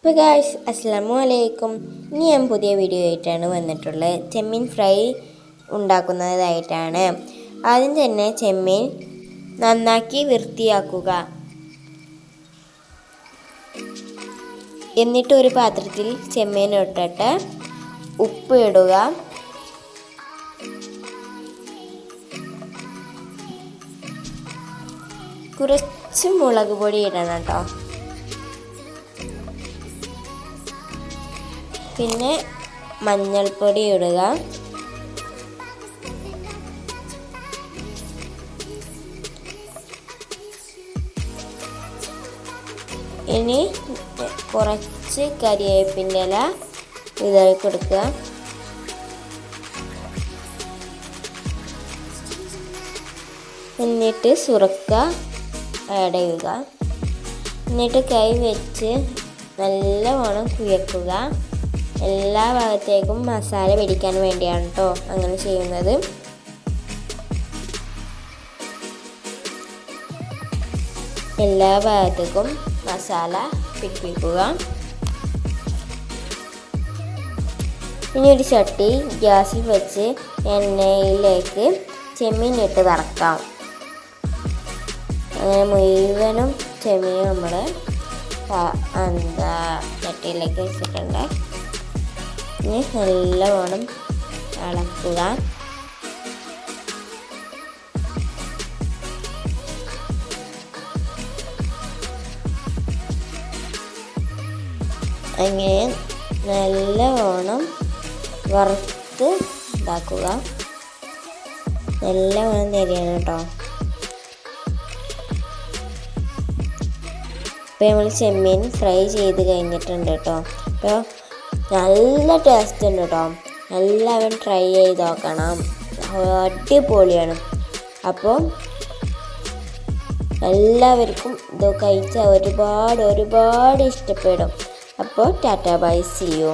അപ്പോൾ ഗായ്സ് അസ്സലാമു അലൈക്കും. ഇനി ഞാൻ പുതിയ വീഡിയോ ആയിട്ടാണ് വന്നിട്ടുള്ളത്. ചെമ്മീൻ ഫ്രൈ ഉണ്ടാക്കുന്നതായിട്ടാണ്. ആദ്യം തന്നെ ചെമ്മീൻ നന്നാക്കി വൃത്തിയാക്കുക. എന്നിട്ട് ഒരു പാത്രത്തിൽ ചെമ്മീൻ ഇട്ടിട്ട് ഉപ്പ് ഇടുക. കുറച്ച് മുളക് പൊടി ഇടണം കേട്ടോ. പിന്നെ മഞ്ഞൾപ്പൊടി ഇടുക. ഇനി കുറച്ച് കരിവേപ്പിൻ്റെ ഇല വിതറി കൊടുക്കുക. എന്നിട്ട് സുറുക്ക ആഡ് ചെയ്യുക. എന്നിട്ട് കൈ വെച്ച് നല്ലവണ്ണം കുഴക്കുക. എല്ലാ ഭാഗത്തേക്കും മസാല പിടിക്കാൻ വേണ്ടിയാണ് കേട്ടോ അങ്ങനെ ചെയ്യുന്നത്. എല്ലാ ഭാഗത്തേക്കും മസാല പിടിപ്പിക്കുക. ഇനി ഒരു ചട്ടി ഗ്യാസിൽ വെച്ച് എണ്ണയിലേക്ക് ചെമ്മീൻ ഇട്ട് വറക്കാം. അങ്ങനെ മുഴുവനും ചെമ്മീൻ നമ്മൾ ചട്ടിയിലേക്ക് വെച്ചിട്ടുണ്ട്. ഇനി നല്ലവണ്ണം ഇളക്കുക. അങ്ങനെ നല്ലവണ്ണം വറുത്ത് ഇതാക്കുക. നല്ലവണ്ണം തരികയാണ് കേട്ടോ. ഇപ്പോൾ നമ്മൾ ചെമ്മീൻ ഫ്രൈ ചെയ്ത് കഴിഞ്ഞിട്ടുണ്ട് കേട്ടോ. അപ്പോൾ നല്ല ടേസ്റ്റ് ഉണ്ട് കേട്ടോ. എല്ലാവരും ട്രൈ ചെയ്ത് നോക്കണം. അടിപൊളിയാണ്. അപ്പോൾ എല്ലാവർക്കും ഇത് കഴിച്ചാൽ ഒരുപാട് ഇഷ്ടപ്പെടും. അപ്പോൾ ടാറ്റാ ബൈ, സീ യു.